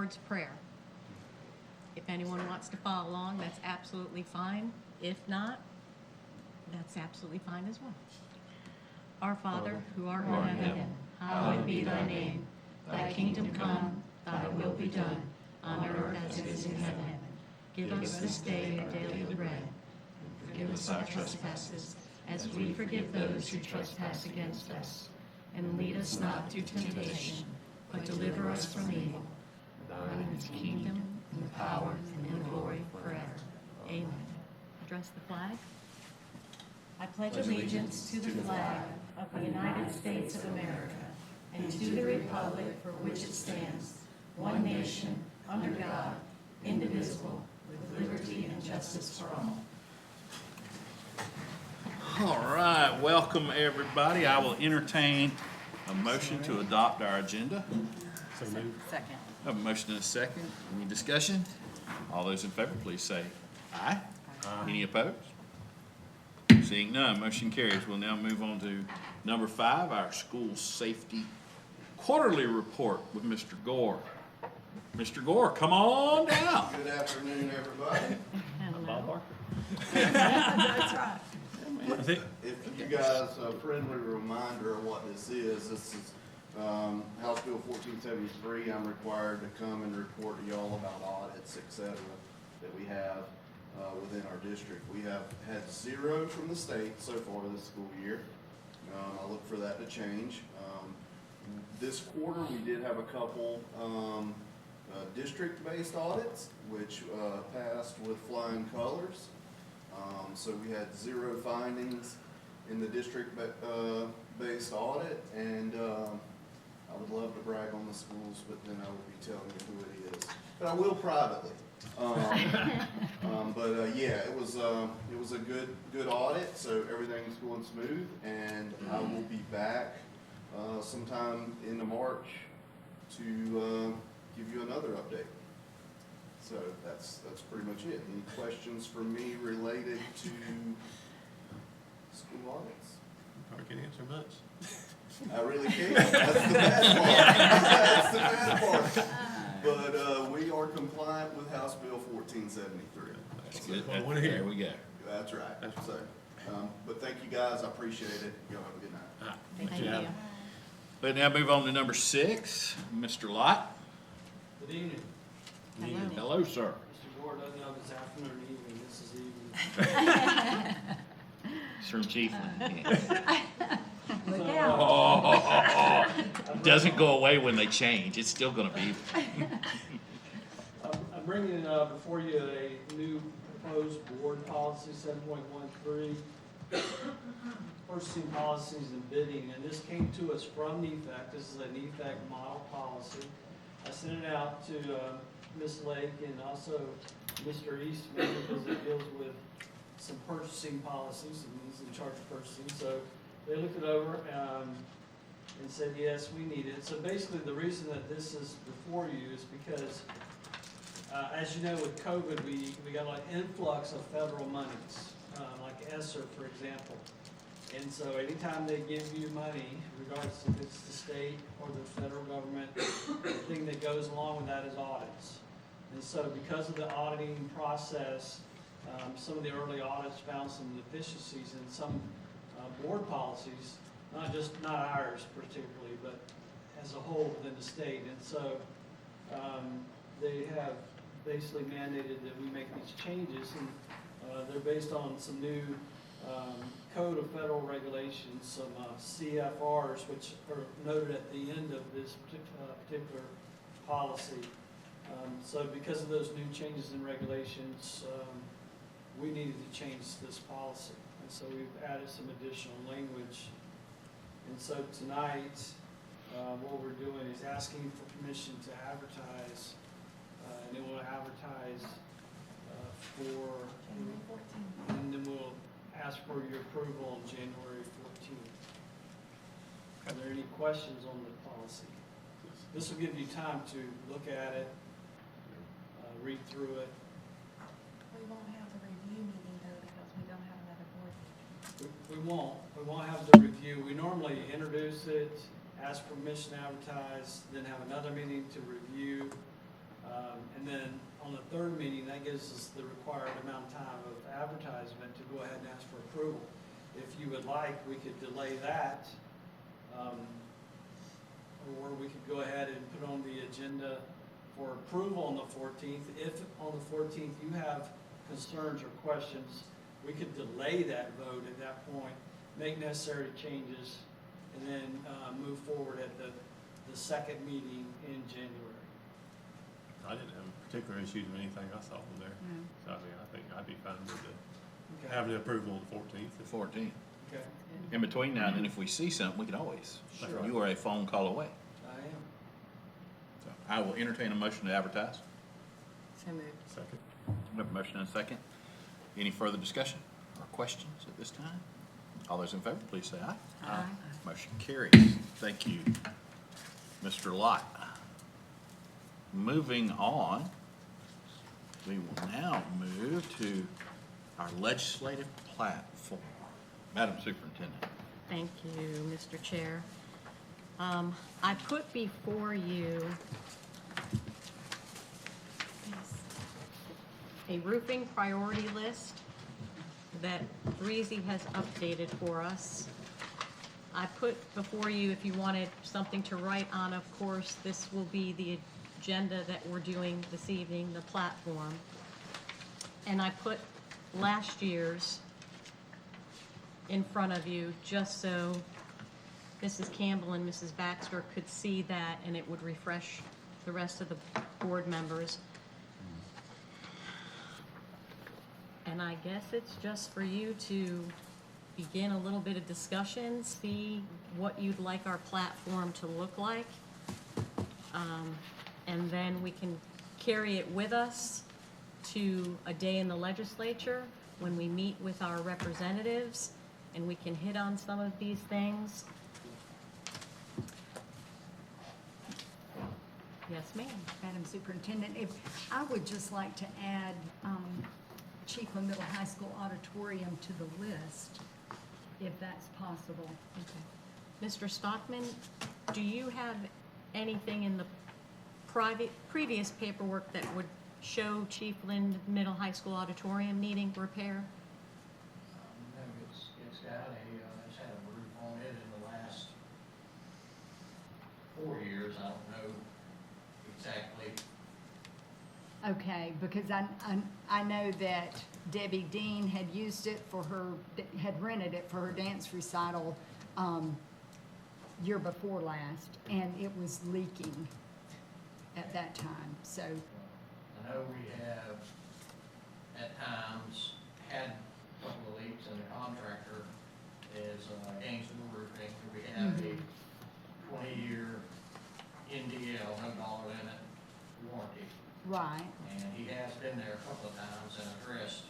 Lord's Prayer. If anyone wants to follow along, that's absolutely fine. If not, that's absolutely fine as well. Our Father, who art in heaven, hallowed be thy name. Thy kingdom come, thy will be done, on earth as it is in heaven. Give us this day our daily bread. Forgive us our trespasses, as we forgive those who trespass against us. And lead us not into temptation, but deliver us from evil. Thine is the kingdom, and the power, and the glory forever. Amen. Address the flag. I pledge allegiance to the flag of the United States of America and to the republic for which it stands, one nation, under God, indivisible, with liberty and justice for all. All right, welcome everybody. I will entertain a motion to adopt our agenda. Second. I have a motion and a second. Any discussion? All those in favor, please say aye. Any opposed? Seeing none, motion carries. We'll now move on to number 5, our school safety quarterly report with Mr. Gore. Mr. Gore, come on down. Good afternoon, everybody. Hello. That's right. If you guys, a friendly reminder of what this is House Bill 1473. I'm required to come and report to y'all about audits, et cetera, that we have within our district. We have had 0 from the state so far this school year. I look for that to change. This quarter, we did have a couple district-based audits, which passed with flying colors. So we had 0 findings in the district-based audit, and I would love to brag on the schools, but then I would be telling you who it is. But I will privately. Yeah, it was a good audit, so everything's going smooth, and I will be back sometime in March to give you another update. So that's pretty much it. Any questions for me related to school audits? Probably can't answer much. I really can't. That's the bad part. That's the bad part. But we are compliant with House Bill 1473. That's good. Well, I wanna hear. There we go. That's right. So, but thank you guys. I appreciate it. Y'all have a good night. Thank you. We'll now move on to number 6, Mr. Lott. Good evening. Hello. Hello, sir. Mr. Gore doesn't know if it's afternoon or evening, this is evening. He's from Chiefland. Look out. Doesn't go away when they change. It's still going to be. I'm bringing before you a new proposed board policy, 7.13, purchasing policies and bidding, and this came to us from NEFAC. This is a NEFAC model policy. I sent it out to Ms. Lake and also Mr. Eastman because it deals with some purchasing policies, and he's in charge of purchasing. So they looked it over and said, yes, we need it. So basically the reason that this is before you is because, as you know, with COVID, we got like influx of federal monies, like ESSER, for example. And so anytime they give you money, regardless if it's the state or the federal government, the thing that goes along with that is audits. And so because of the auditing process, some of the early audits found some deficiencies in some board policies, not ours particularly, but as a whole within the state. And so they have basically mandated that we make these changes, and they're based on some new Code of Federal Regulations, some CFRs, which are noted at the end of this particular policy. So because of those new changes in regulations, we needed to change this policy. And so we've added some additional language. And so tonight, what we're doing is asking for permission to advertise, and then we'll advertise for, and then we'll ask for your approval on January 14th. Are there any questions on the policy? This will give you time to look at it, read through it. We won't have the review meeting though because we don't have another board meeting. We won't have the review. We normally introduce it, ask permission to advertise, then have another meeting to review, that gives us the required amount of time of advertisement to go ahead and ask for approval. If you would like, we could delay that, or we could go ahead and put on the agenda for approval on the 14th. If on the 14th you have concerns or questions, we could delay that vote at that point, make necessary changes, and then move forward at the second meeting in January. I didn't have particular issues with anything I saw in there. No. So I mean, I think I'd be fine with Okay. having the approval on the 14th. The 14th. Okay, In between now and then, if we see something, we can always, Sure. you are a phone call away. I am. So I will entertain a motion to advertise. So moved. Second. We have a motion and a second. Any further discussion or questions at this time? All those in favor, please say aye. Aye. Motion carries. Thank you, Mr. Lott. Moving on, we will now move to our legislative platform. Madam Superintendent. Thank you, Mr. Chair. I put before you a roofing priority list that Breezy has updated for us. I put before you, if you wanted something to write on, of course, this will be the agenda that we're doing this evening, the platform. And I put last year's in front of you, just so Mrs. Campbell and Mrs. Baxter could see that, and it would refresh the rest of the board members. And I guess it's just for you to begin a little bit of discussion, see what you'd like our platform to look like. And then we can carry it with us to a day in the legislature when we meet with our representatives, and we can hit on some of these things. Yes, ma'am. Madam Superintendent, if, I would just like to add Chiefland Middle High School Auditorium to the list, if that's possible. Okay. Mr. Stockman, do you have anything in the previous paperwork that would show Chiefland Middle High School Auditorium needing repair? No, it's got it's had a roof on it in the last 4 years. I don't know exactly. Okay, because I know that Debbie Dean had used it for her, had rented it for her dance recital year before last, and it was leaking at that time, so, I know we have at times had a couple of leaks, and the contractor is Gainesville Roofing. We have a 20-year NDL, no dollar limit warranty. right, And he has been there a couple of times and addressed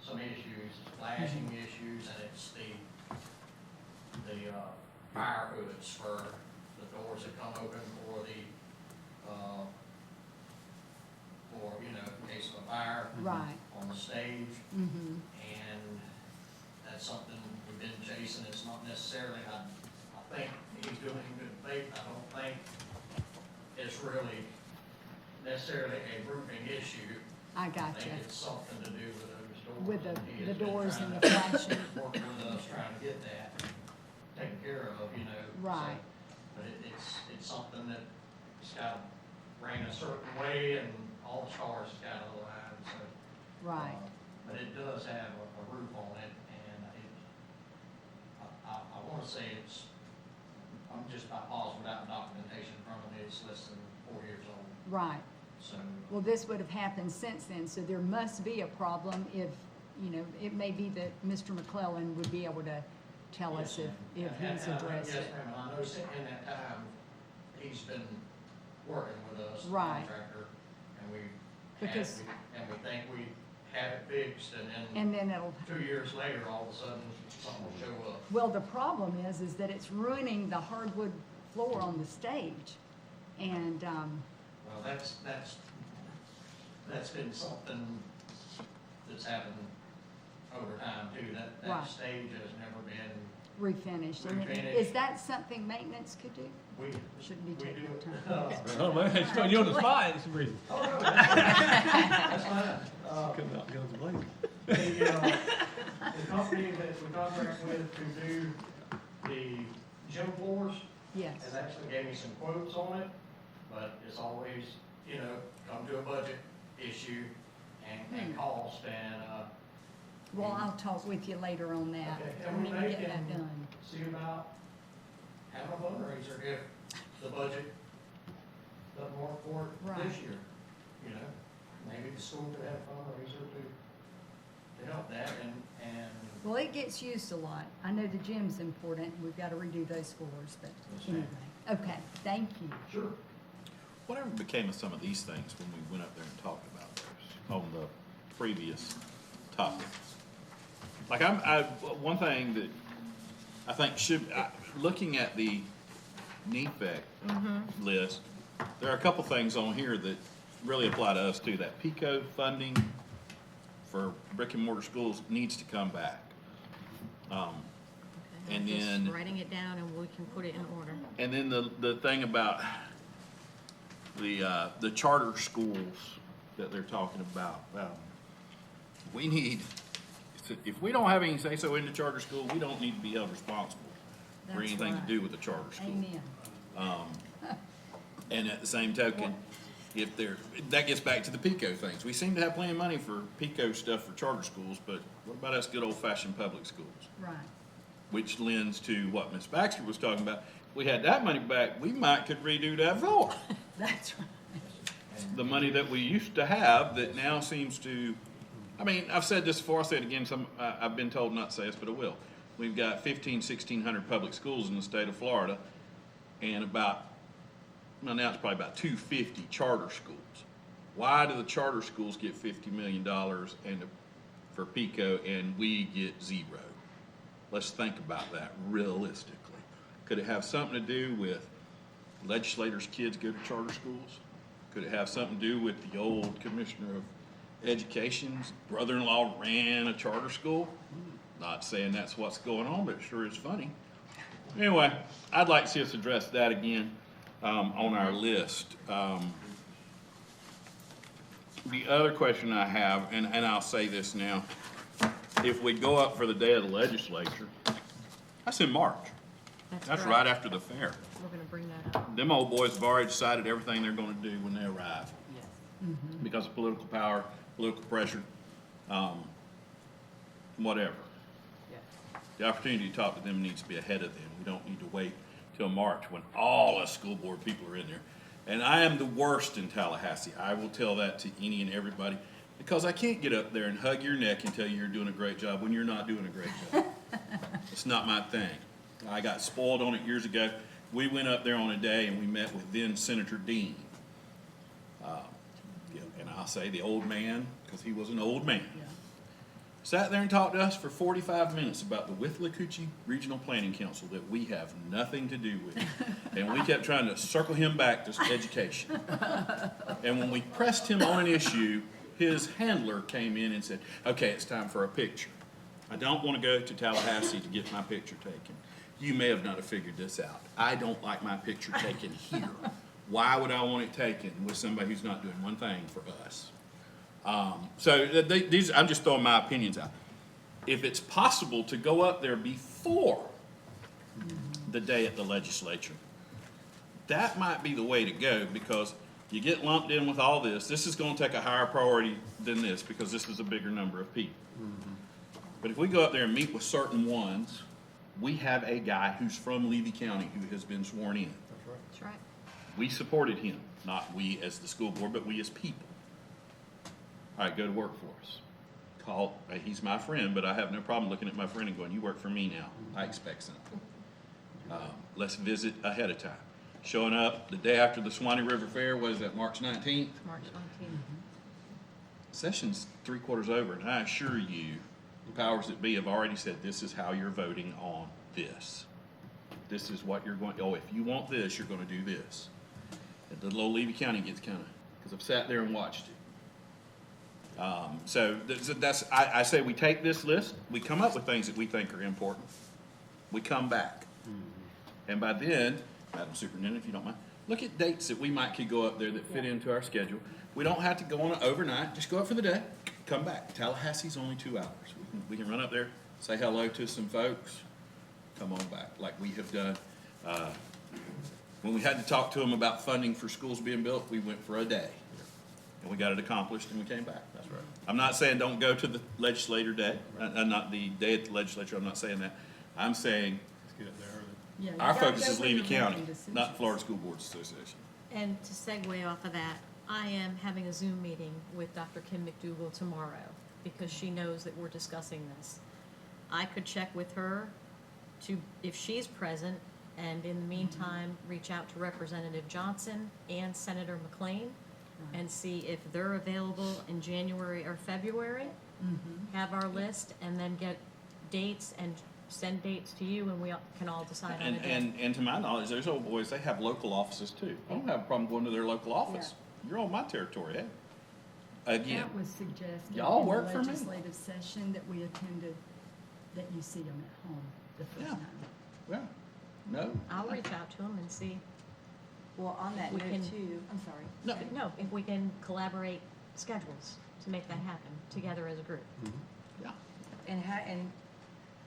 some issues, flashing issues, and it's the fire hoods for the doors that come open for the, in case of a fire right, on the stage. mm-hmm, And that's something we've been chasing. It's not necessarily, I think he's doing it in good faith. I don't think it's really necessarily a roofing issue. I I gotcha. think it's something to do with those doors. With the- He the has been doors trying and to the flashing. Work with us, trying to get that taken care of, so- Right. But it's something that it's got ran a certain way, and all the stars got aligned, so. Right, But it does have a roof on it, and I wanna say I'm just about positive without documentation in front of me, it's less than 4 years old, right. so. Well, this would have happened since then, so there must be a problem if, it may be that Mr. McClellan would be able to tell us Yes, if ma'am. he's And addressed yes, it. ma'am, and I know in that time, he's been working with us, the Right. contractor, and we Because- and we think we have it fixed, and then And then it'll, 2 years later, all of a sudden, something will show up. well, the problem is that it's ruining the hardwood floor on the stage. And, Well, that's been something that's happened over time too. That Right. stage has never been refinished. And Refinished. is that something maintenance could do? We, Shouldn't be we taking do, more time. Oh, man, it's putting you on the spot for some reason. That's fine. Couldn't out guns blazing. The company that we contract with to do the gym floors Yes. has actually gave me some quotes on it, but it's always, come to a budget issue and cost and, Well, I'll talk with you later on that. Okay, I and need we're to get making- that done. see about having a fundraiser if the budget doesn't work for it Right. this year, Maybe the school could have a fundraiser to help that and Well, it gets used a lot. I know the gym's important. We've got to redo those floors, but Yes, ma'am. anyway. Okay, thank you. sure. Whatever became of some of these things when we went up there and talked about those on the previous topic? Like one thing that I think looking at the NEFAC list, there are a couple things on here that really apply to us too. That PICO funding for brick and mortar schools needs to come back. Okay, And I'm just then- writing it down and we can put it in order. And then the thing about the charter schools that they're talking about, we need, if we don't have any say-so in the charter school, we don't need to be held responsible for That's anything to right. do with the charter school. Amen. And at the same token, that gets back to the PICO things. We seem to have plenty of money for PICO stuff for charter schools, but what about us good old-fashioned public schools? Right. Which lends to what Ms. Baxter was talking about. If we had that money back, we might could redo that floor. That's right. The money that we used to have that now seems to, I mean, I've said this before, I'll say it again, I've been told not to say this, but I will. We've got 1,600 public schools in the state of Florida, and now it's probably about 250 charter schools. Why do the charter schools get $50 million for PICO and we get zero? Let's think about that realistically. Could it have something to do with legislators' kids go to charter schools? Could it have something to do with the old commissioner of education's brother-in-law ran a charter school? Not saying that's what's going on, but it sure is funny. Anyway, I'd like to see us address that again on our list. The other question I have, and I'll say this now, if we go up for the day of the legislature, that's in March. That's correct. right after the fair. We're gonna bring that up. Them old boys have already decided everything they're gonna do when they arrive. Yes. Because of political power, political pressure, whatever. Yes. The opportunity to talk to them needs to be ahead of them. We don't need to wait till March when all us school board people are in there. And I am the worst in Tallahassee. I will tell that to any and everybody, because I can't get up there and hug your neck and tell you you're doing a great job when you're not doing a great job. It's not my thing. I got spoiled on it years ago. We went up there on a day and we met with then Senator Dean. And I'll say the old man, because he was an old man. Sat there and talked to us for 45 minutes about the Withlacoochee Regional Planning Council that we have nothing to do with. And we kept trying to circle him back to education. And when we pressed him on an issue, his handler came in and said, okay, it's time for a picture. I don't want to go to Tallahassee to get my picture taken. You may have not figured this out. I don't like my picture taken here. Why would I want it taken with somebody who's not doing one thing for us? So these, I'm just throwing my opinions out. If it's possible to go up there before the day at the legislature, that might be the way to go, because you get lumped in with all this. This is going to take a higher priority than this, because this is a bigger number of people. But if we go up there and meet with certain ones, we have a guy who's from Levy County who has been sworn in. That's right. We supported him, not we as the school board, but we as people. All right, go to work for us. He's my friend, but I have no problem looking at my friend and going, you work for me now. I expect something. Let's visit ahead of time. Showing up the day after the Swanee River Fair, was that March 19th? March 19th. Session's 3/4 over, and I assure you, the powers that be have already said, this is how you're voting on this. This is what you're going, if you want this, you're gonna do this. And the little Levy County gets kinda, because I've sat there and watched it. So I say we take this list, we come up with things that we think are important. we come back. And by then, Madam Superintendent, if you don't mind, look at dates that we might could go up there that fit into our schedule. We don't have to go on it overnight, just go up for the day, come back. Tallahassee's only 2 hours. We can run up there, say hello to some folks, come on back, like we have done. When we had to talk to them about funding for schools being built, we went for a day. And we got it accomplished and we came back. That's right. I'm not saying don't go to the legislator day, not the day at the legislature, I'm not saying that. I'm saying Let's get it there early. Yeah, you our gotta focus go is when Levy you're County, making decisions. not Florida School Boards Association. And to segue off of that, I am having a Zoom meeting with Dr. Kim McDougal tomorrow because she knows that we're discussing this. I could check with her to, if she's present, and in the meantime, reach out to Representative Johnson and Senator McLean and see if they're available in January or February. Have our list and then get dates and send dates to you and we can all decide on a day. And to my knowledge, those old boys, they have local offices too. I don't have a problem going to their local office. You're on my territory, eh? Again, That was suggested Y'all in the work for me. legislative session that we attended, that you see them at home the first Yeah. time. well, no, I'll reach out to them and see. Well, on that We note can- too, I'm sorry. no, No, if we can collaborate schedules to make that happen together as a group. yeah. And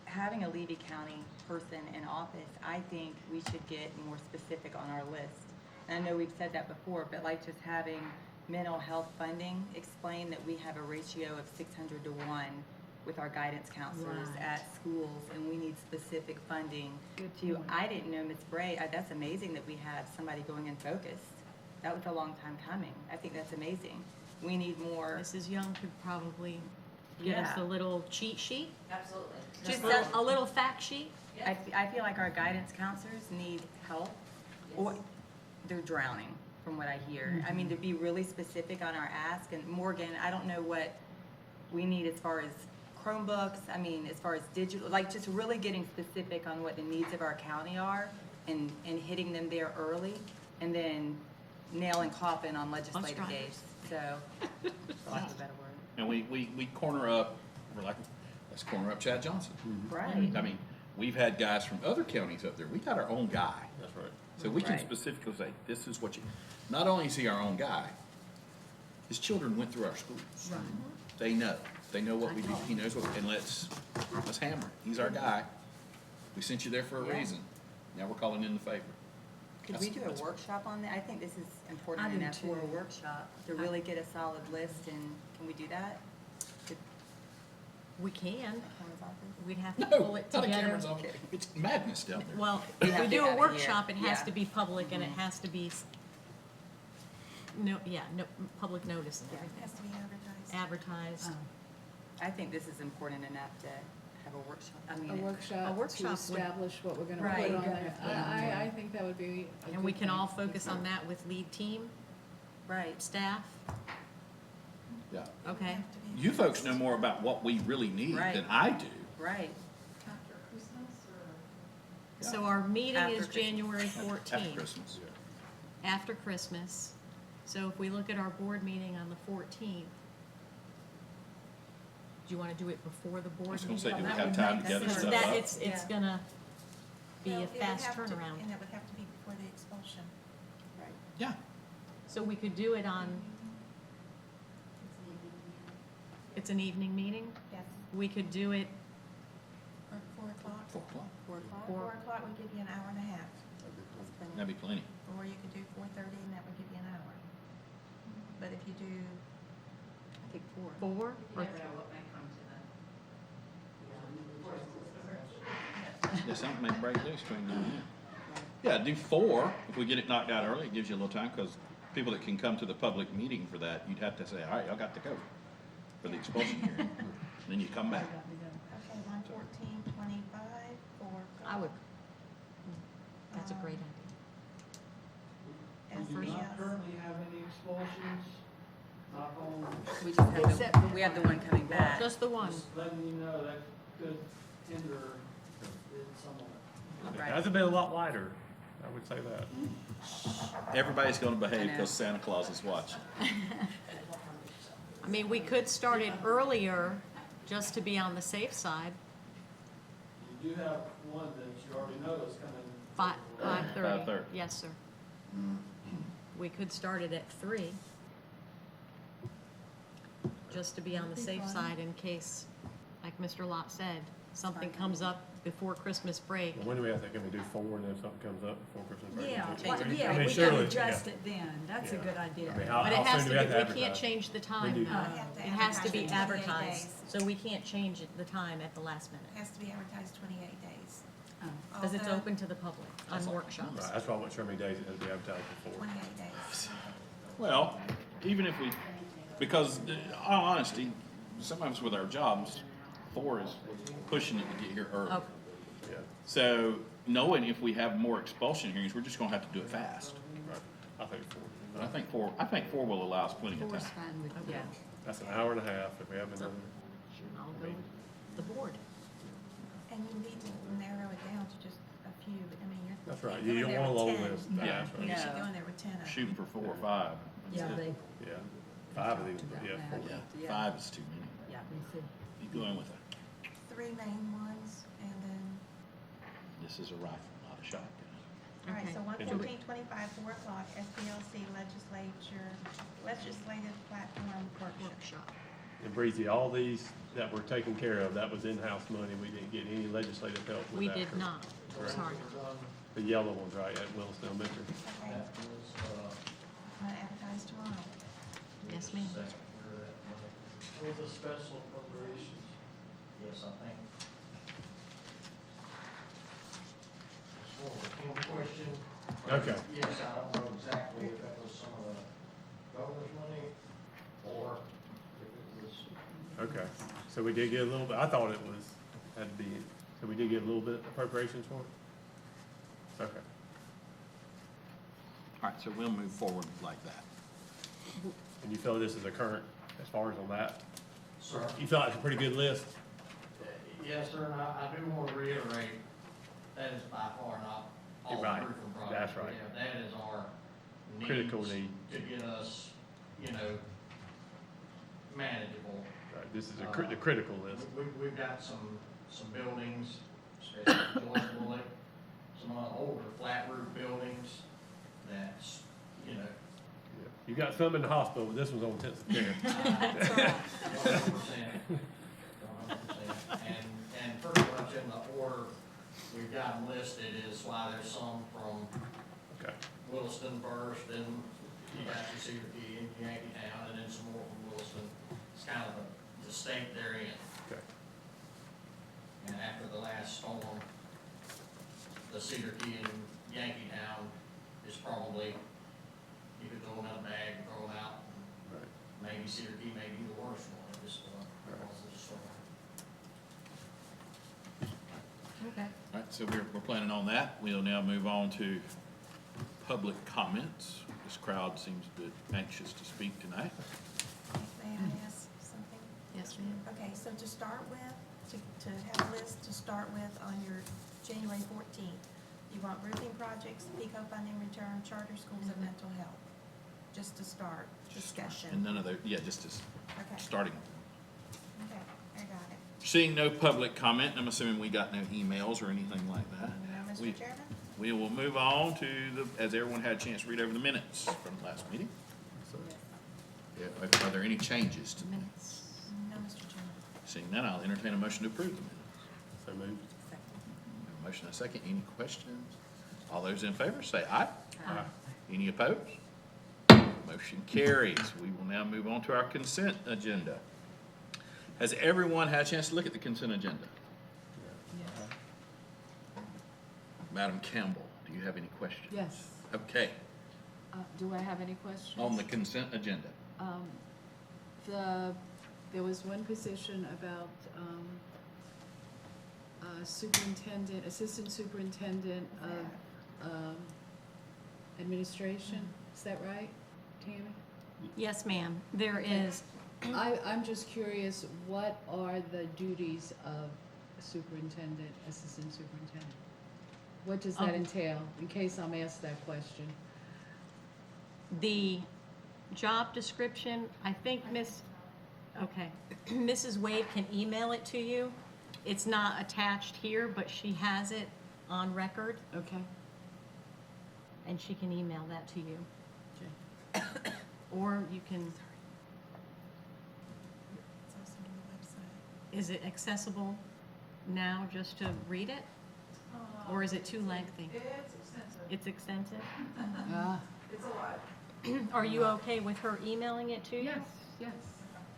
having a Levy County person in office, I think we should get more specific on our list. And I know we've said that before, but like just having mental health funding, explain that we have a ratio of 600 to 1 with our guidance counselors Right. at schools, and we need specific funding. Good to, point. I didn't know, Ms. Bray, that's amazing that we had somebody going in focused. That was a long time coming. I think that's amazing. We need more. Mrs. Young could probably get us Yeah. a little cheat sheet, Absolutely. Just a little fact sheet. I feel like our guidance counselors need help, or they're drowning, from what I hear. I mean, to be really specific on our ask, and Morgan, I don't know what we need as far as Chromebooks, I mean, as far as digital, like just really getting specific on what the needs of our county are and hitting them there early, and then nailing coffin on legislative right. days, so, for lack of a better word. And we corner up, we're like, let's corner up Chad Johnson. Right. I mean, we've had guys from other counties up there. We got our own guy. That's right. So we can Right. specifically say, this is what you, not only is he our own guy, his children went through our schools. Right. They know what we do, he knows what, and let's hammer it. He's our guy. We sent you there for a Yeah. reason. Now we're calling in the favor. Could we do a workshop on that? I think this is I important do enough for a too. workshop, to really get a solid list, and can we do that? Could- We can, Cameron's office? we'd have to No, pull it not a together. camera's on. It's madness down there. Well, We if have we to do have a it workshop, it here. has Yeah. to be public and it has to be, no, public notice and It everything, has to be advertised. advertised. Oh. I think this is important enough to have a workshop, I A mean, workshop workshop to would- establish what we're gonna Right. put on there. Yeah. I think that would be a And we good can thing. all focus on that with lead team, right. staff, Yeah. It would okay? have to be You folks know more about what we really need Right. than I do. Right, After Christmas or? So our meeting After is Christmas. January After 14th, Christmas. after Christmas. So if we look at our board meeting on the 14th, do you want to do it before the I board was meeting? gonna say, do we That have would time make to gather sense. stuff That, up? it's Yeah. gonna be Well, a it would fast have to- turnaround. And it would have to be before the expulsion. right. Yeah. So we could do it on, it's an evening meeting? Yes, We could do it, or 4 o'clock. 4 o'clock. 4 o'clock? 4 o'clock would give you an hour and a half, That's plenty. That'd be plenty. or you could do 4:30 and that would give you an hour. But if you do, I think 4. 4? Or Yeah, something may break loose between now and then. Yeah, do 4, if we get it knocked out early, it gives you a little time, because people that can come to the public meeting for that, you'd have to say, all right, y'all got to go for the expulsion hearing. Then you come back. okay, 1:14, 25, 4 o'clock. I would, that's a great idea. We do Every, not currently have any expulsions, knock on, We just have Except the, for we have the one coming back. Just the one. just letting you know that could hinder it somewhat. Right. That's been a lot lighter, I would say that. Everybody's gonna behave I know. because Santa Claus is watching. I mean, we could start it earlier, just to be on the safe side. you do have one that you already know is coming. 5:30. 5:30. Yes, sir. We could start it at 3, just to be on the safe side in case, like Mr. Lott said, something comes up before Christmas break. When do we have to, can we do 4 and then if something comes up before Christmas break? Yeah, we do well, 3? yeah, I mean, we surely, can adjust yeah. it then, that's a Yeah. good idea. I mean, how But it has soon to do we have be, to we can't advertise? change the When do time. you- It has to be advertise 28 advertised, days. so we can't change the time at the last It minute, has to be advertised 28 days. Oh. because it's Although- open to the public on workshops. Right, that's why I wasn't sure how many days it has to be advertised before. 28 days. Well, even if we, because, all honesty, sometimes with our jobs, 4 is pushing it to get here early. Okay. Yeah, So knowing if we have more expulsion hearings, we're just gonna have to do it fast. right. I think 4. I think 4 will allow us plenty of Four's time. fine with me. Okay. That's an hour and a half if we have another. I'll go with the board. And you need to narrow it down to just a few, I mean, you're. That's right. can't You go in don't there want a with long 10. list. No. That's You right. should go in there with 10 of them. Shooting for 4 or 5. Yeah, they, Yeah. 5 of these, yeah, 4. Yeah, Yeah. 5 is too many. yeah, me too. You go in with a, 3 main ones, and then, this is a rifle, not a shotgun. all right, Okay. so And 1:14:25, 4 o'clock, SPLC Legislative Platform Workshop. Workshop. And Breezy, all these that were taken care of, that was in-house money. We didn't get any legislative help with We that. did correct? not, Correct. sorry. The yellow ones, right, at Williston Elementary. Okay, That was, I'm gonna advertise tomorrow. Yes, ma'am. with the special appropriations. Yes, I think. One question. Okay. Yes, I don't know exactly if that was some of the governor's money or if it was. Okay, so we did get a little bit, I thought it was, had to be, so we did get a little bit appropriations for it? Okay. All right, so we'll move forward like that. And you feel this is a current, as far as on that? Sir. You feel like it's a pretty good list? Yes, sir, and I do want to reiterate, that is by far not all the Right, roofing projects. that's right. we have. That is our Critical needs need. to get us, manageable. Right, this is the critical list. We've got some buildings, especially George Bullock, some older flat roof buildings that's, Yeah. You got some in the hospital, but this one's on intensive care. 100%. 100%. And pretty much in the order we've got them listed is why there's some from Okay, Williston first, then you got your Cedar Key and Yankeetown, and then some more from Williston. It's kind of the state they're in. okay. And after the last storm, the Cedar Key and Yankeetown is probably, you could throw them in a bag and throw them out. Right. Maybe Cedar Key may be the worst one, just, because of the storm. Okay. All right, so we're planning on that. We'll now move on to public comments. This crowd seems a bit anxious to speak tonight. May I ask something? Yes, ma'am. Okay, so to start with, to have a list to start with on your January 14th, you want roofing projects, PICO funding return, charter schools, and mental health, just to start And discussion. none of the, yeah, just as Okay, starting. okay, I got it. Seeing no public comment, I'm assuming we got no emails or anything like that. No, We- Mr. Chairman? We will move on to the, as everyone had a chance to read over the minutes from last meeting. Yeah, are there any changes to the minutes? No, Mr. Chairman. Seeing none, I'll entertain a motion to approve the minutes. So moved. A motion and a second. Any questions? All those in favor say aye. Aye. Any opposed? Motion carries. We will now move on to our consent agenda. Has everyone had a chance to look at the consent agenda? Madam Campbell, do you have any questions? Yes. Okay, Do I have any questions? on the consent agenda. There was one position about, superintendent, assistant superintendent of, administration, is that right, Tammy? Yes, ma'am. There is, I'm just curious, what are the duties of a superintendent, assistant superintendent? What does that entail, in case I'm asked that question? the job description, I think Mrs. Wade can email it to you. It's not attached here, but she has it on record, Okay, and she can email that to you. okay. Or you can, It's also on the website. is it accessible now just to read it? Or is it too lengthy? It's extensive. It's extensive? Ah, It's a lot. Are you okay with her emailing it to you? yes, yes.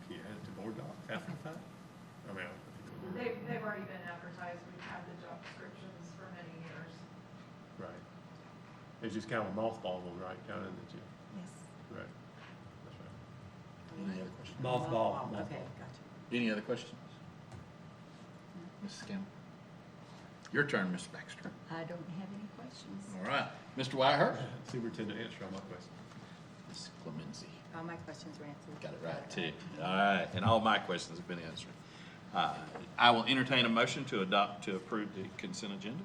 Can you add it to board docs after the fact? I mean, They've already been advertised. We've had the job descriptions for many years. right. It's just kind of mothballed them, right, kind of, that you, Yes. right. That's right. Any other questions? Mothball. Okay, gotcha. Any other questions? Mrs. Campbell? Your turn, Mr. Baxter. I don't have any questions. All right. Mr. Whitehurst? Superintendent answer all my questions. Ms. Clemency. All my questions were answered. Got it right, too. All right, and all my questions have been answered. I will entertain a motion to approve the consent agenda.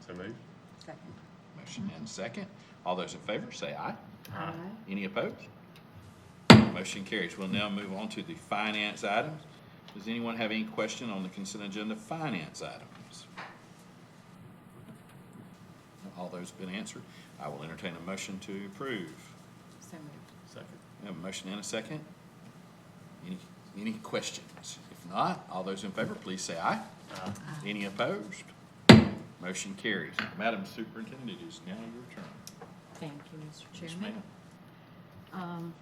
So moved. Second. Motion and second. All those in favor, say aye. Aye. Any opposed? Motion carries. We'll now move on to the finance items. Does anyone have any question on the consent agenda finance items? All those have been answered. I will entertain a motion to approve. So moved. Second. We have a motion and a second. Any questions? If not, all those in favor, please say aye. Aye. Any opposed? Motion carries. Madam Superintendent, it is now your turn. Thank you, Mr. Yes, Chairman. ma'am.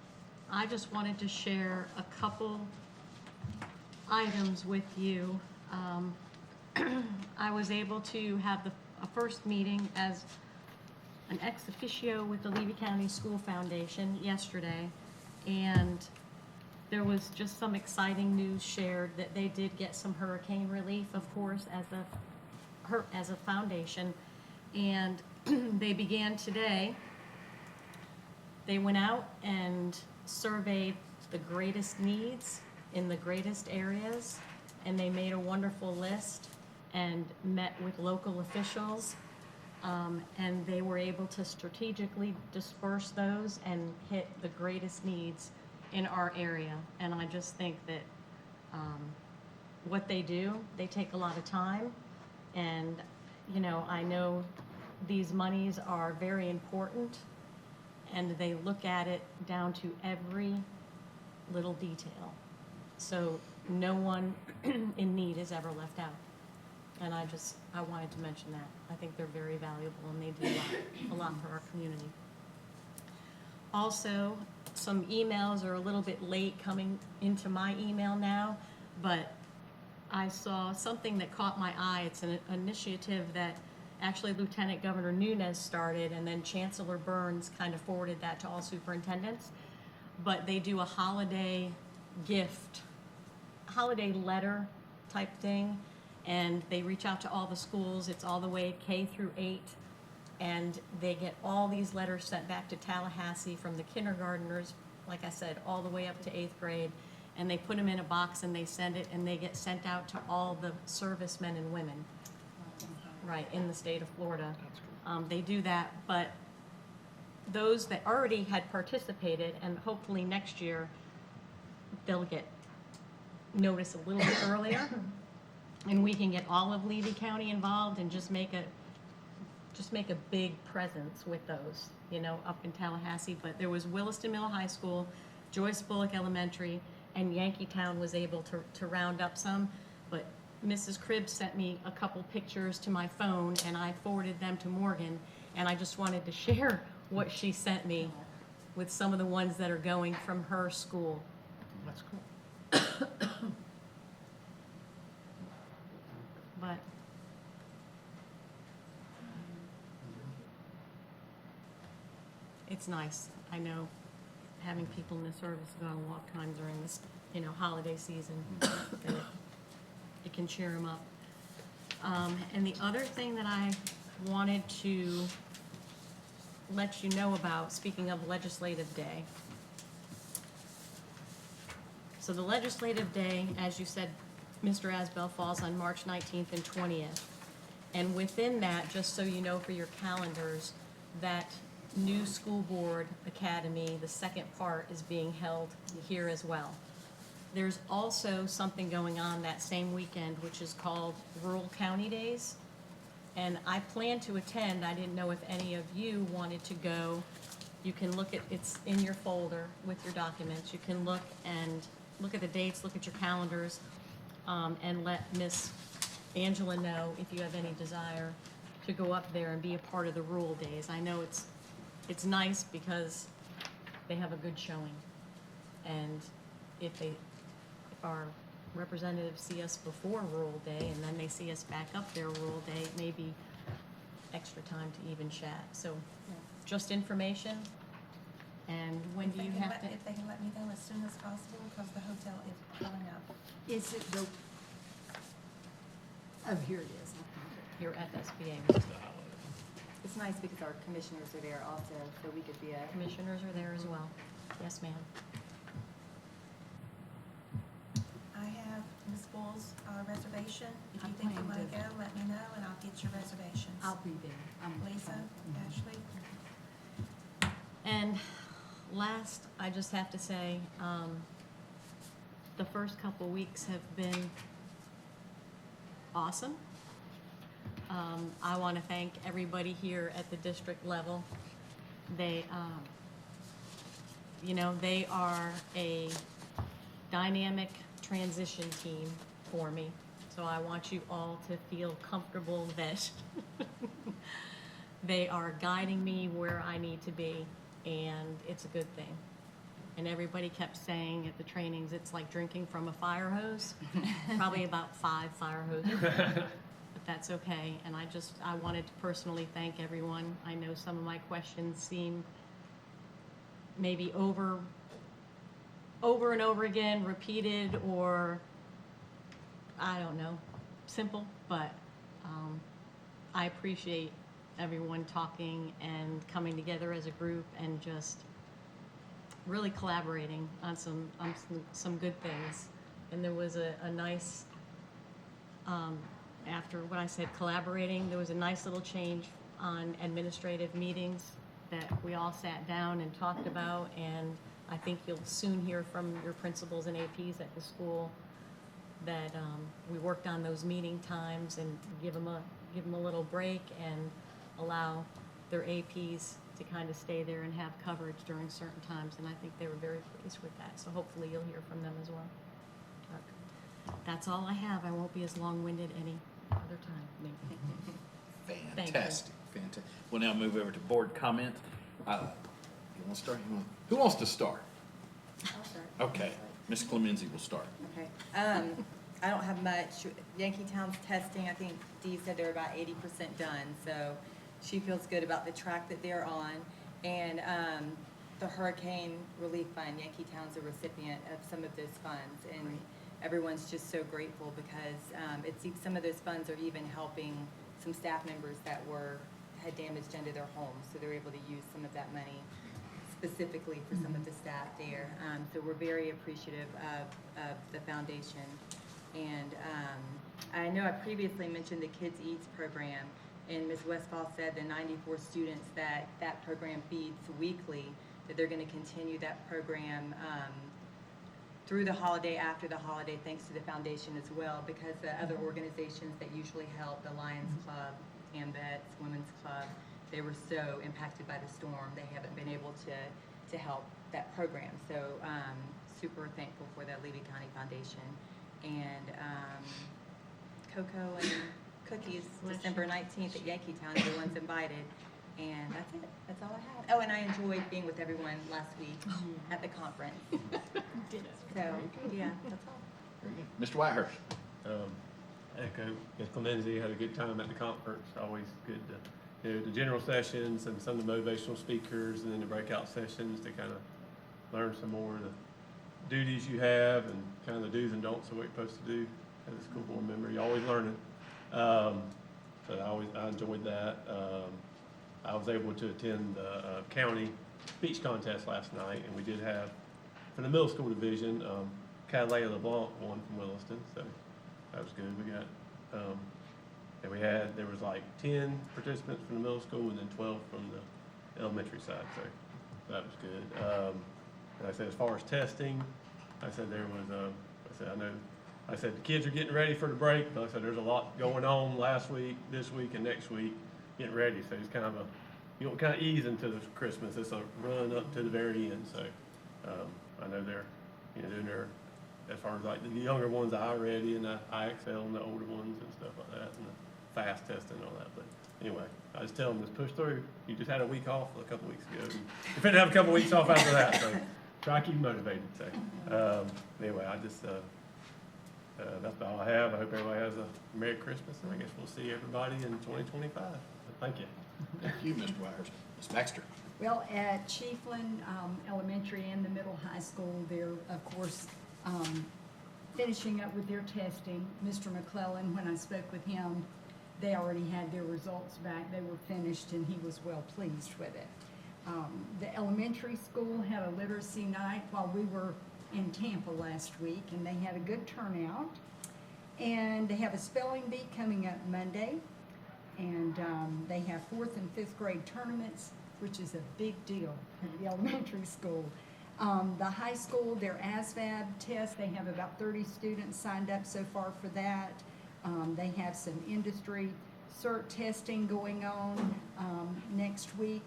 I just wanted to share a couple items with you. I was able to have a first meeting as an ex officio with the Levy County School Foundation yesterday, and there was just some exciting news shared that they did get some hurricane relief, of course, as a foundation, and they began today. They went out and surveyed the greatest needs in the greatest areas, and they made a wonderful list and met with local officials, and they were able to strategically disperse those and hit the greatest needs in our area. And I just think that what they do, they take a lot of time, and, you know, I know these monies are very important, and they look at it down to every little detail. So no one in need is ever left out. And I wanted to mention that. I think they're very valuable, and they do a lot for our community. Also, some emails are a little bit late coming into my email now, but I saw something that caught my eye. It's an initiative that actually Lieutenant Governor Nunes started, and then Chancellor Burns kind of forwarded that to all superintendents. But they do a holiday gift, holiday letter type thing, and they reach out to all the schools. It's all the way K through 8, and they get all these letters sent back to Tallahassee from the kindergartners, like I said, all the way up to 8th grade, and they put them in a box and they send it, and they get sent out to all the servicemen and women, right, in the state of Florida. They do that, but those that already had participated, and hopefully next year, they'll get notice a little bit earlier, and we can get all of Levy County involved and just make a big presence with those, you know, up in Tallahassee. But there was Williston Middle High School, Joyce Bullock Elementary, and Yankeetown was able to round up some. But Mrs. Cribbs sent me a couple pictures to my phone, and I forwarded them to Morgan, and I just wanted to share what she sent me with some of the ones that are going from her school. That's cool. But it's nice. I know having people in the service go on walk time during this, you know, holiday season, that it can cheer them up. And the other thing that I wanted to let you know about, speaking of Legislative Day. So the Legislative Day, as you said, Mr. Asbell, falls on March 19th and 20th. And within that, just so you know for your calendars, that new school board academy, the second part, is being held here as well. there's also something going on that same weekend, which is called Rural County Days. And I plan to attend. I didn't know if any of you wanted to go. You can look at, it's in your folder with your documents. You can look at the dates, look at your calendars, and let Miss Angela know if you have any desire to go up there and be a part of the Rural Days. I know it's nice because they have a good showing. And if our representatives see us before Rural Day and then they see us back up there Rural Day, it may be extra time to even chat. So just information. And when do you have to? If they can let me know as soon as possible, because the hotel is filling up. Is it the, oh, here it is. I found it. Here at SBA. It's nice because our commissioners are there also, so we could be a. Commissioners are there as well. Yes, ma'am. I have Ms. Bull's reservation. If I you think you plan want to to- go, let me know and I'll get your reservations. I'll be there. Lisa, Ashley? And last, I just have to say, the first couple weeks have been awesome. I want to thank everybody here at the district level. They, they are a dynamic transition team for me. So I want you all to feel comfortable that they are guiding me where I need to be, and it's a good thing. And everybody kept saying at the trainings, it's like drinking from a fire hose, probably about 5 fire hoses. But that's okay, and I wanted to personally thank everyone. I know some of my questions seem maybe over and over again, repeated, or, I don't know, simple, but I appreciate everyone talking and coming together as a group and just really collaborating on some good things. And there was a nice, after what I said collaborating, there was a nice little change on administrative meetings that we all sat down and talked about, and I think you'll soon hear from your principals and APs at the school that we worked on those meeting times and give them a little break and allow their APs to kind of stay there and have coverage during certain times, and I think they were very pleased with that, so hopefully you'll hear from them as well. But that's all I have. I won't be as long-winded any other time. Thank you. Fantastic, fantastic. We'll now move over to board comment. You want to start? Who wants to start? I'll start. Okay, Ms. Clemency will start. Okay. I don't have much. Yankeetown's testing, I think Dee said they're about 80% done, so she feels good about the track that they're on. And the Hurricane Relief Fund, Yankeetown's a recipient of some of those funds, and everyone's just so grateful because some of those funds are even helping some staff members that had damage done to their homes, so they're able to use some of that money specifically for some of the staff there. So we're very appreciative of the foundation. And I know I previously mentioned the Kids Eats program, and Ms. Westfall said the 94 students that program feeds weekly, that they're going to continue that program through the holiday, after the holiday, thanks to the foundation as well, because the other organizations that usually help, the Lions Club, AMVETS, Women's Club, they were so impacted by the storm, they haven't been able to help that program. So super thankful for the Levy County Foundation. And cocoa and cookies, December 19th at Yankeetown, everyone's invited. And that's it, that's all I have. Oh, and I enjoyed being with everyone last week at the conference. So, yeah, that's all. Very good. Mr. Whitehurst. Echo, Ms. Clemency had a good time at the conference, always good to, the general sessions and some of the motivational speakers, and then the breakout sessions to kind of learn some more of the duties you have and kind of the do's and don'ts of what you're supposed to do as a school board member. You're always learning. So I enjoyed that. I was able to attend the county speech contest last night, and we did have, for the middle school division, Catalina LeBlanc won from Williston, so that was good. We got, and there was like 10 participants from the middle school and then 12 from the elementary side, so that was good. And like I said, as far as testing, I said there was I said the kids are getting ready for the break, but I said there's a lot going on last week, this week, and next week, getting ready, so it's kind of kind of ease into the Christmas, it's a run up to the very end, so, I know they're, doing their, as far as like the younger ones, the iReady and the IXL and the older ones and stuff like that, and the fast testing and all that, but anyway, I just tell them, just push through, you just had a week off a couple weeks ago, and you're finna have a couple weeks off after that, so try to keep motivated, so, anyway, I just, that's about all I have. I hope everybody has a Merry Christmas, and I guess we'll see everybody in 2025. Thank you. Thank you, Mr. Wires. Ms. Baxter? Well, at Chiefland Elementary and the middle high school, they're, of course, finishing up with their testing. Mr. McClellan, when I spoke with him, they already had their results back. They were finished, and he was well pleased with it. The elementary school had a literacy night while we were in Tampa last week, and they had a good turnout. And they have a spelling bee coming up Monday, and they have 4th and 5th grade tournaments, which is a big deal at the elementary school. The high school, their ASVAB test, they have about 30 students signed up so far for that. They have some industry cert testing going on next week,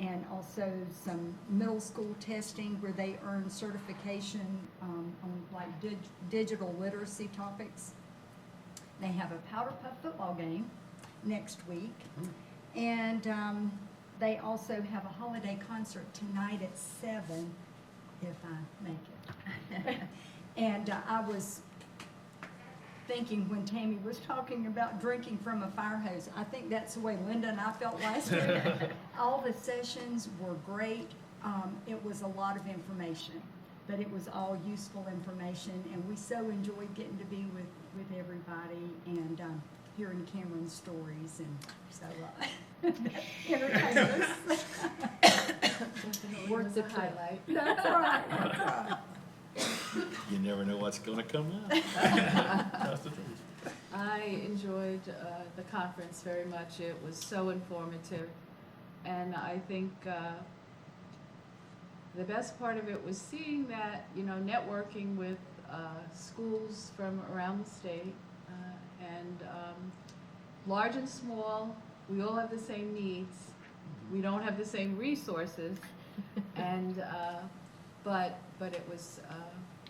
and also some middle school testing where they earn certification on like digital literacy topics. They have a Powder Puff football game next week, and they also have a holiday concert tonight at 7, if I make it. And I was thinking when Tammy was talking about drinking from a fire hose, I think that's the way Linda and I felt last week. All the sessions were great. It was a lot of information, but it was all useful information, and we so enjoyed getting to be with everybody and hearing Cameron's stories, and so entertained us. Was a highlight. That's right, that's right. You never know what's gonna come out. That's the truth. I enjoyed the conference very much. It was so informative. And I think the best part of it was seeing that, networking with schools from around the state, and large and small, we all have the same needs. We don't have the same resources, and but it was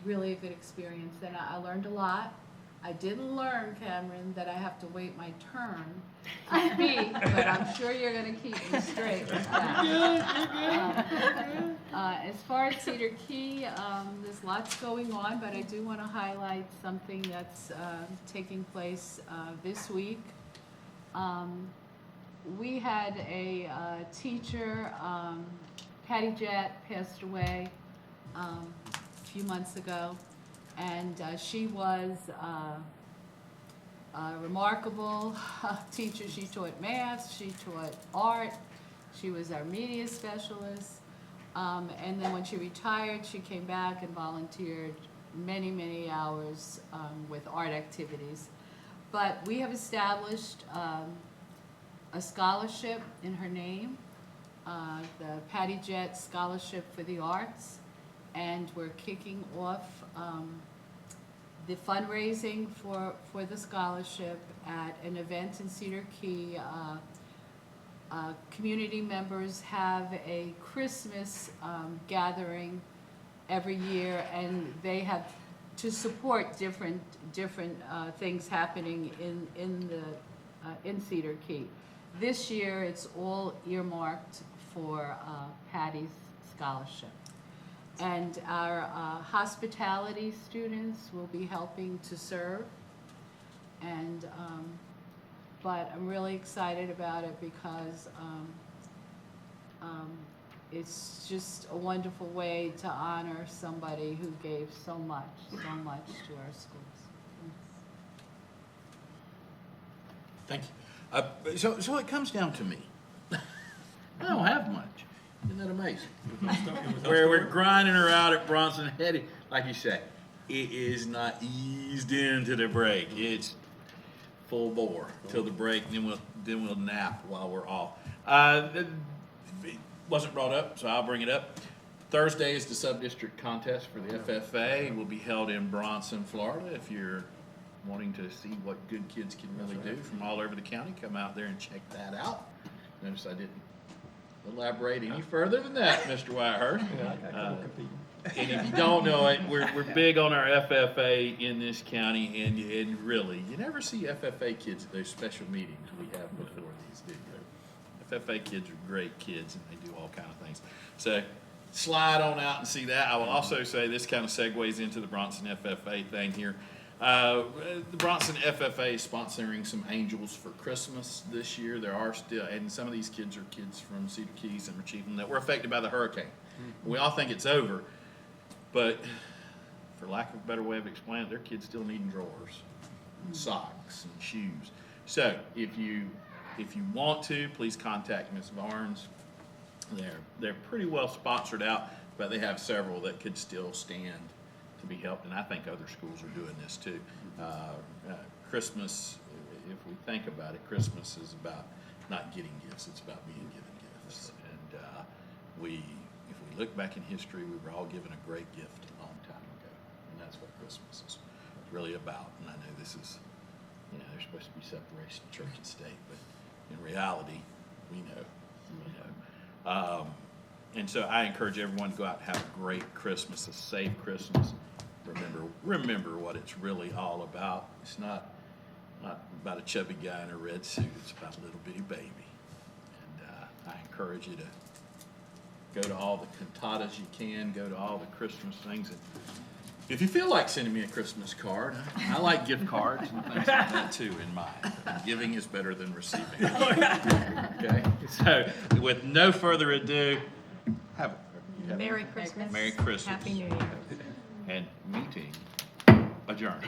really a good experience, and I learned a lot. I didn't learn, Cameron, that I have to wait my turn to speak, but I'm sure you're going to keep me straight with that. As far as Cedar Key, there's lots going on, but I do want to highlight something that's taking place this week. We had a teacher, Patty Jett, passed away a few months ago, and she was a remarkable teacher. She taught math, she taught art, she was our media specialist, and then when she retired, she came back and volunteered many, many hours with art activities. But we have established a scholarship in her name, the Patty Jett Scholarship for the Arts, and we're kicking off the fundraising for the scholarship at an event in Cedar Key. Community members have a Christmas gathering every year, and they have to support different things happening in Cedar Key. This year, it's all earmarked for Patty's scholarship. And our hospitality students will be helping to serve. And, but I'm really excited about it because it's just a wonderful way to honor somebody who gave so much to our schools. Thank you. So it comes down to me. I don't have much. Isn't that amazing? Where we're grinding her out at Bronson Heady, like you say, it is not eased into the break. It's full bore till the break, and then we'll nap while we're off. It wasn't brought up, so I'll bring it up. Thursday is the sub-district contest for the FFA. It will be held in Bronson, Florida. If you're wanting to see what good kids can really do from all over the county, come out there and check that out. Notice I didn't elaborate any further than that, Mr. Whitehurst. Yeah, I can compete. And if you don't know it, we're big on our FFA in this county, and really, you never see FFA kids at those special meetings we have before these, do you? FFA kids are great kids, and they do all kind of things. So slide on out and see that. I will also say this kind of segues into the Bronson FFA thing here. The Bronson FFA is sponsoring some Angels for Christmas this year. There are still, and some of these kids are kids from Cedar Keys and Rechievement that were affected by the hurricane. We all think it's over, but for lack of a better way of explaining it, their kids still needing drawers and socks and shoes. So if you want to, please contact Ms. Barnes. They're pretty well sponsored out, but they have several that could still stand to be helped, and I think other schools are doing this too. Christmas, if we think about it, Christmas is about not getting gifts, it's about being given gifts. And if we look back in history, we were all given a great gift a long time ago, and that's what Christmas is really about. And I know this is, there's supposed to be separation of church and state, but in reality, we know. And so I encourage everyone to go out and have a great Christmas, a safe Christmas. Remember what it's really all about. It's not about a chubby guy in a red suit. It's about a little bitty baby. And I encourage you to go to all the cantatas you can, go to all the Christmas things. And if you feel like sending me a Christmas card, I like gift cards and things like that too in mine. And giving is better than receiving. Okay? So with no further ado, Merry Christmas. Merry Christmas. Happy New Year. And meeting adjourned.